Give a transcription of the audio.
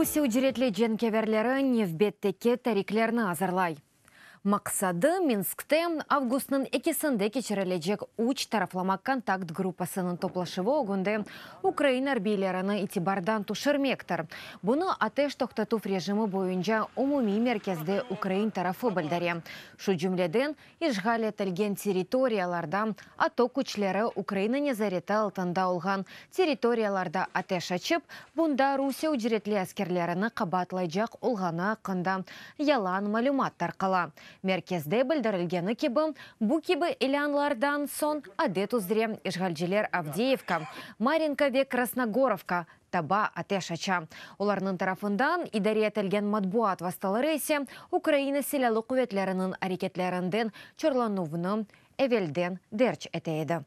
Русия үдіретлі женкеверлері невбеттеке тариклерні азырлай. Мақсады Минскте августның 2-сінде кечірілежек уч тарафлама контакт группасының топлашывы оғынды Украина арбейлеріні итибардан тушырмектір. Бұны атеш тоқтатув режимі бойынша умуми меркезді Украин тарафы білдіре. Шу жүмледен ишғал етілген территорияларда ату күчлері Украина незареті алтында олған территорияларда атеш açып, бұнда Русия үдіретлі әскерлеріні қабатлайжақ олғана ақында ялан малюматтар қала. Меркезде білдірілгені кебі, бұ кебі илянлардан сон адет ұздыре ишғалжелер Авдеевка, Маринка ве Красногоровка таба атеш ача. Оларның тарафындан идаре етілген матбуат васталары есе Украина селялы құветлерінің әрекетлерінден чорлануыны әвелден дерч әтейді.